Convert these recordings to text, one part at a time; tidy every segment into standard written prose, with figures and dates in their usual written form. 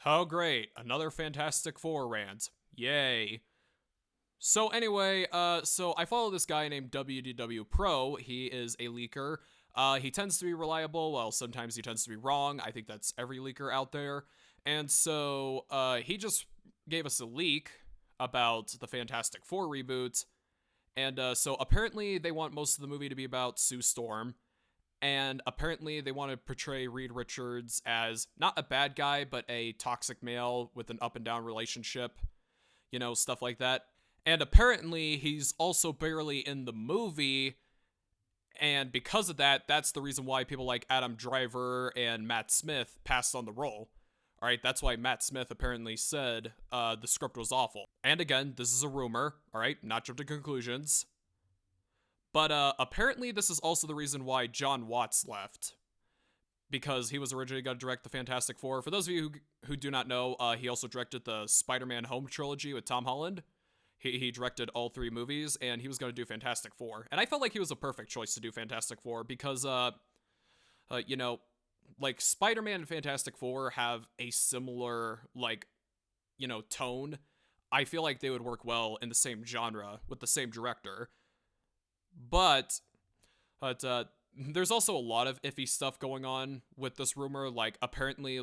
Oh, great. Another Fantastic Four rant. Yay. So anyway, so I follow this guy named WDW Pro. He is a leaker. He tends to be reliable, while sometimes he tends to be wrong. I think that's every leaker out there. And so, he just gave us a leak about the Fantastic Four reboot. And, so apparently they want most of the movie to be about Sue Storm. And apparently they want to portray Reed Richards as not a bad guy, but a toxic male with an up and down relationship, stuff like that. And apparently he's also barely in the movie, and because of that, that's the reason why people like Adam Driver and Matt Smith passed on the role. All right, that's why Matt Smith apparently said the script was awful. And again, this is a rumor, all right, not jump to conclusions. But apparently this is also the reason why John Watts left, because he was originally going to direct the Fantastic Four. For those of you who do not know, he also directed the Spider-Man Home trilogy with Tom Holland. He directed all three movies, and he was going to do Fantastic Four. And I felt like he was a perfect choice to do Fantastic Four because, like Spider-Man and Fantastic Four have a similar, tone. I feel like they would work well in the same genre with the same director. But there's also a lot of iffy stuff going on with this rumor. Like, apparently,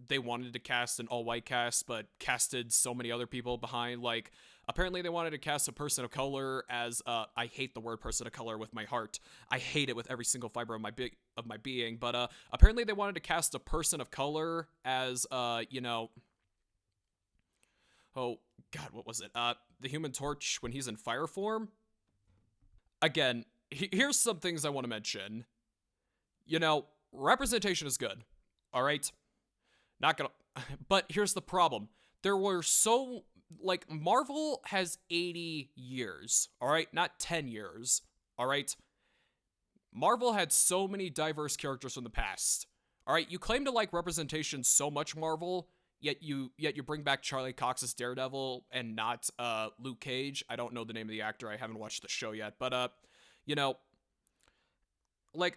they wanted to cast an all-white cast, but casted so many other people behind. Like, apparently they wanted to cast a person of color as, I hate the word person of color with my heart. I hate it with every single fiber of my being. But, apparently they wanted to cast a person of color as, oh, God, what was it? The Human Torch when he's in fire form? Again, here's some things I want to mention. Representation is good. All right? Not gonna. But here's the problem. There were so. Marvel has 80 years. All right? Not 10 years. All right? Marvel had so many diverse characters from the past. All right? You claim to like representation so much, Marvel, yet you bring back Charlie Cox's Daredevil and not Luke Cage. I don't know the name of the actor. I haven't watched the show yet, but a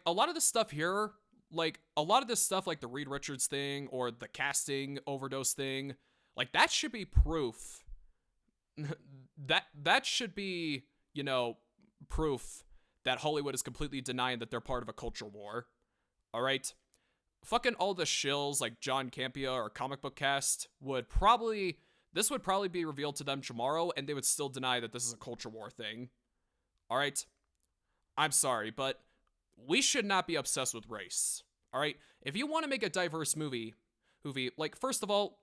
lot of this stuff here, like the Reed Richards thing or the casting overdose thing, that should be proof. that should be, proof that Hollywood is completely denying that they're part of a culture war. All right? Fucking all the shills like John Campea or Comic Book Cast would probably be revealed to them tomorrow, and they would still deny that this is a culture war thing. All right? I'm sorry, but we should not be obsessed with race. All right? If you want to make a diverse movie, first of all,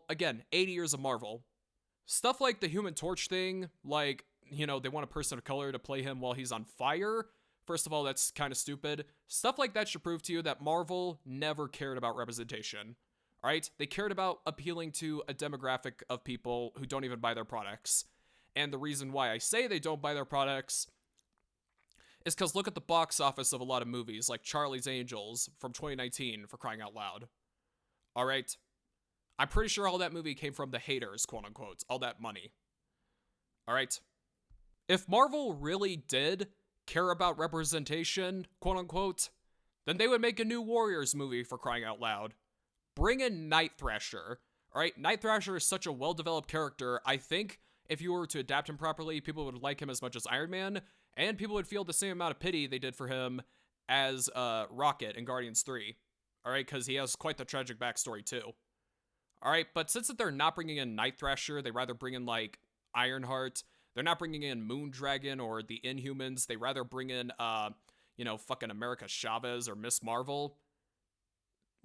again, 80 years of Marvel. Stuff like the Human Torch thing, they want a person of color to play him while he's on fire. First of all, that's kind of stupid. Stuff like that should prove to you that Marvel never cared about representation. All right? They cared about appealing to a demographic of people who don't even buy their products. And the reason why I say they don't buy their products is because look at the box office of a lot of movies, like Charlie's Angels from 2019, for crying out loud. All right? I'm pretty sure all that movie came from the haters, quote unquote. All that money. All right? If Marvel really did care about representation, quote unquote, then they would make a new Warriors movie, for crying out loud. Bring in Night Thrasher. All right, Night Thrasher is such a well-developed character. I think if you were to adapt him properly, people would like him as much as Iron Man, and people would feel the same amount of pity they did for him as Rocket in Guardians 3. All right, because he has quite the tragic backstory too. All right, but since they're not bringing in Night Thrasher, they rather bring in Ironheart. They're not bringing in Moondragon or the Inhumans. They rather bring in, fucking America Chavez or Miss Marvel.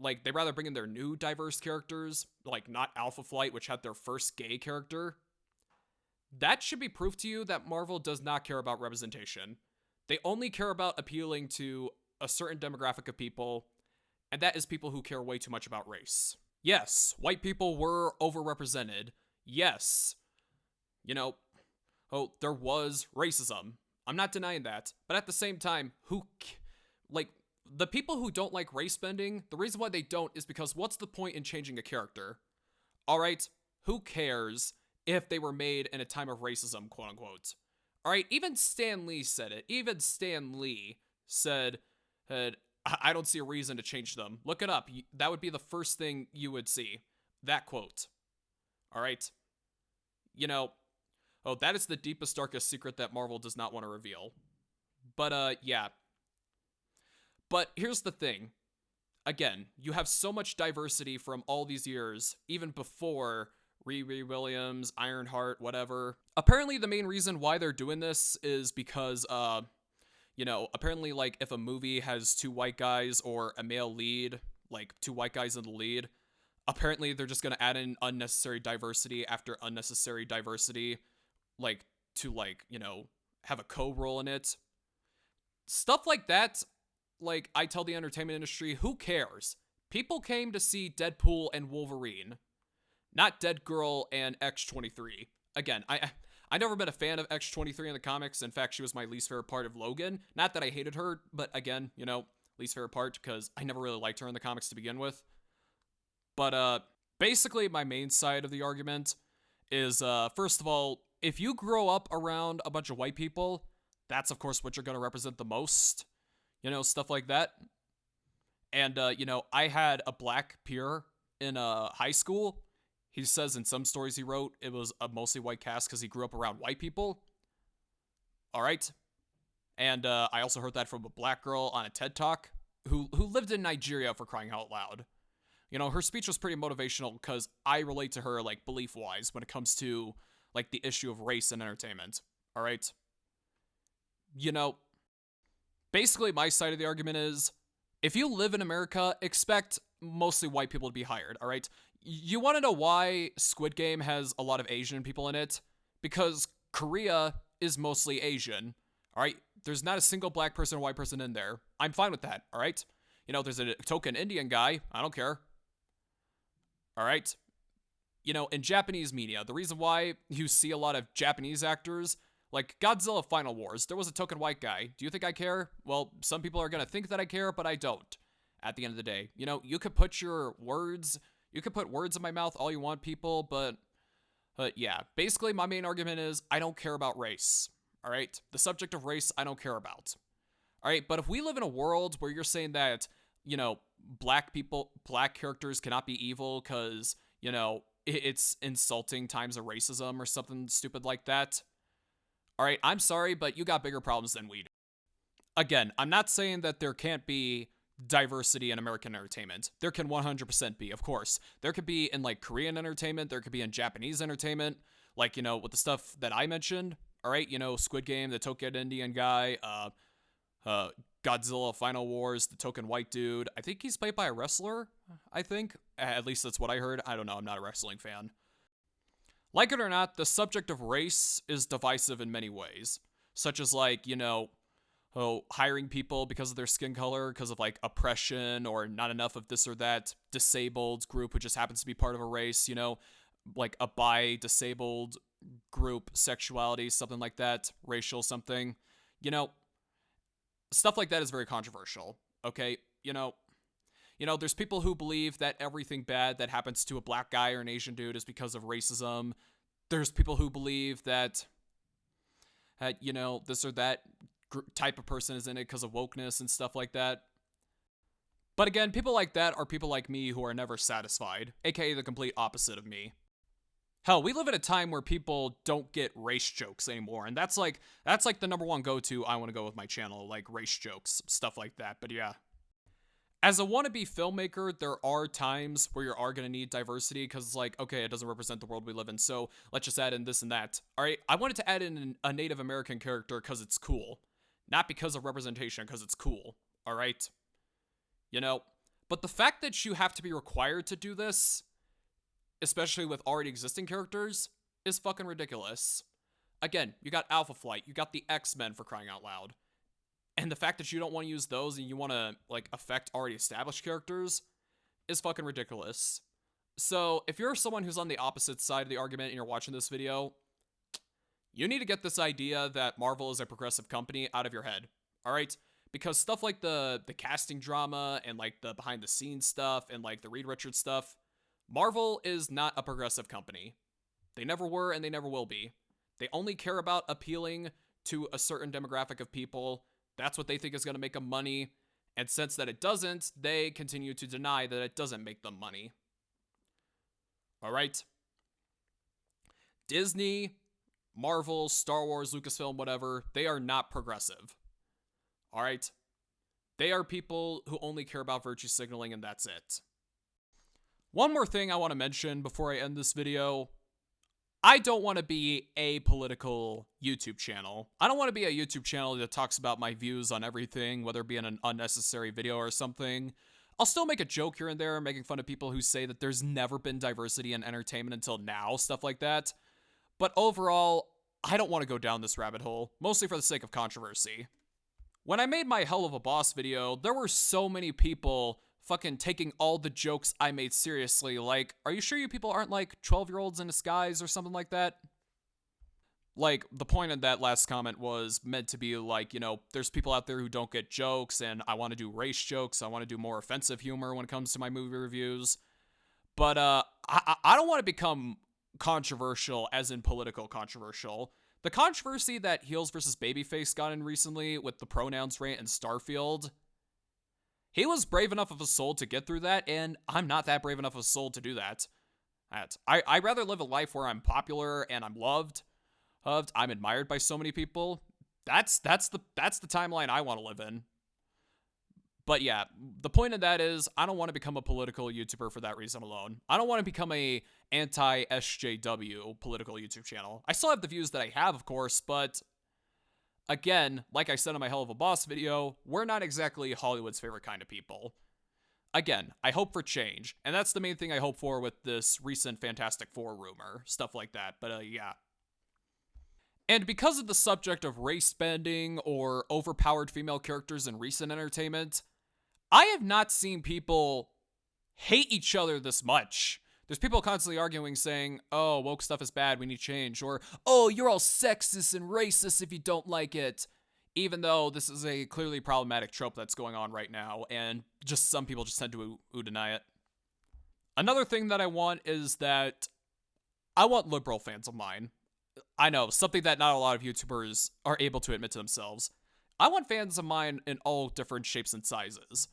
They rather bring in their new diverse characters, not Alpha Flight, which had their first gay character. That should be proof to you that Marvel does not care about representation. They only care about appealing to a certain demographic of people, and that is people who care way too much about race. Yes, white people were overrepresented. Yes, there was racism. I'm not denying that. But at the same time, the people who don't like race bending, the reason why they don't is because what's the point in changing a character? All right, who cares if they were made in a time of racism, quote unquote? All right, even Stan Lee said it. Even Stan Lee said, I don't see a reason to change them. Look it up. That would be the first thing you would see. That quote. All right. You know, oh, that is the deepest, darkest secret that Marvel does not want to reveal. But, yeah. But here's the thing. Again, you have so much diversity from all these years, even before Riri Williams, Ironheart, whatever. Apparently, the main reason why they're doing this is because, apparently, like, if a movie has two white guys or a male lead, like, two white guys in the lead, apparently they're just gonna add in unnecessary diversity after unnecessary diversity, like, to, like, have a co-role in it. Stuff like that, like, I tell the entertainment industry, who cares? People came to see Deadpool and Wolverine, not Dead Girl and X-23. Again, I never been a fan of X-23 in the comics. In fact, she was my least favorite part of Logan. Not that I hated her, but again, least favorite part because I never really liked her in the comics to begin with. But basically my main side of the argument is, first of all, if you grow up around a bunch of white people, that's of course what you're going to represent the most. Stuff like that. And, I had a black peer in high school. He says in some stories he wrote, it was a mostly white cast because he grew up around white people. All right. And I also heard that from a black girl on a TED Talk who lived in Nigeria, for crying out loud. Her speech was pretty motivational because I relate to her, like, belief-wise when it comes to, like, the issue of race in entertainment. All right? Basically my side of the argument is, if you live in America, expect mostly white people to be hired, all right? You want to know why Squid Game has a lot of Asian people in it? Because Korea is mostly Asian, all right? There's not a single black person or white person in there. I'm fine with that, all right? There's a token Indian guy. I don't care. All right? In Japanese media, the reason why you see a lot of Japanese actors, like Godzilla Final Wars, there was a token white guy. Do you think I care? Well, some people are going to think that I care, but I don't. At the end of the day, you could put words in my mouth all you want, people, but yeah, basically my main argument is I don't care about race. All right? The subject of race, I don't care about. All right? But if we live in a world where you're saying that, black characters cannot be evil because, it's insulting times of racism or something stupid like that. All right, I'm sorry, but you got bigger problems than we do. Again, I'm not saying that there can't be diversity in American entertainment. There can 100% be, of course. There could be in, like, Korean entertainment. There could be in Japanese entertainment. Like, with the stuff that I mentioned. All right, Squid Game, the token Indian guy, Godzilla Final Wars, the token white dude. I think he's played by a wrestler, I think. At least that's what I heard. I don't know. I'm not a wrestling fan. Like it or not, the subject of race is divisive in many ways, such as, like, hiring people because of their skin color, because of, like, oppression or not enough of this or that disabled group who just happens to be part of a race, like a bi-disabled group, sexuality, something like that, racial something, stuff like that is very controversial, okay? There's people who believe that everything bad that happens to a black guy or an Asian dude is because of racism. There's people who believe that, this or that type of person is in it because of wokeness and stuff like that. But again, people like that are people like me who are never satisfied, aka the complete opposite of me. Hell, we live in a time where people don't get race jokes anymore, and that's like the number one go-to I want to go with my channel, like race jokes, stuff like that. But yeah. As a wannabe filmmaker, there are times where you are going to need diversity because it's like, okay, it doesn't represent the world we live in, so let's just add in this and that. All right, I wanted to add in a Native American character because it's cool. Not because of representation, because it's cool. All right? But the fact that you have to be required to do this, especially with already existing characters, is fucking ridiculous. Again, you got Alpha Flight, you got the X-Men, for crying out loud. And the fact that you don't want to use those and you want to, like, affect already established characters is fucking ridiculous. So, if you're someone who's on the opposite side of the argument and you're watching this video, you need to get this idea that Marvel is a progressive company out of your head, all right? Because stuff like the casting drama and, like, the behind-the-scenes stuff and, like, the Reed Richards stuff, Marvel is not a progressive company. They never were and they never will be. They only care about appealing to a certain demographic of people. That's what they think is going to make them money. And since that it doesn't, they continue to deny that it doesn't make them money. All right? Disney, Marvel, Star Wars, Lucasfilm, whatever, they are not progressive. All right? They are people who only care about virtue signaling, and that's it. One more thing I want to mention before I end this video. I don't want to be a political YouTube channel. I don't want to be a YouTube channel that talks about my views on everything, whether it be in an unnecessary video or something. I'll still make a joke here and there, making fun of people who say that there's never been diversity in entertainment until now, stuff like that. But overall, I don't want to go down this rabbit hole, mostly for the sake of controversy. When I made my Hell of a Boss video, there were so many people fucking taking all the jokes I made seriously. Like, are you sure you people aren't like 12-year-olds in disguise or something like that? Like, the point of that last comment was meant to be like, you know, there's people out there who don't get jokes, and I want to do race jokes. I want to do more offensive humor when it comes to my movie reviews. But I don't want to become controversial, as in political controversial. The controversy that Heels versus Babyface got in recently with the pronouns rant and Starfield, he was brave enough of a soul to get through that, and I'm not that brave enough of a soul to do that. I'd rather live a life where I'm popular and I'm loved, I'm admired by so many people. That's the timeline I want to live in. But yeah, the point of that is I don't want to become a political YouTuber for that reason alone. I don't want to become a anti-SJW political YouTube channel. I still have the views that I have, of course, but again, like I said in my Hell of a Boss video, we're not exactly Hollywood's favorite kind of people. Again, I hope for change, and that's the main thing I hope for with this recent Fantastic Four rumor, stuff like that, but yeah. And because of the subject of race bending or overpowered female characters in recent entertainment, I have not seen people hate each other this much. There's people constantly arguing saying, oh, woke stuff is bad, we need change, or, oh, you're all sexist and racist if you don't like it, even though this is a clearly problematic trope that's going on right now, and just some people just tend to deny it. Another thing that I want is that I want liberal fans of mine. I know, something that not a lot of YouTubers are able to admit to themselves. I want fans of mine in all different shapes and sizes,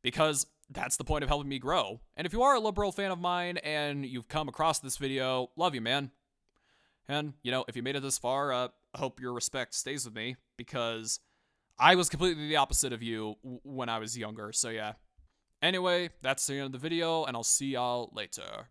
because that's the point of helping me grow. And if you are a liberal fan of mine and you've come across this video, love you, man. And, you know, if you made it this far, I hope your respect stays with me, because I was completely the opposite of you when I was younger, so yeah. Anyway, that's the end of the video, and I'll see y'all later.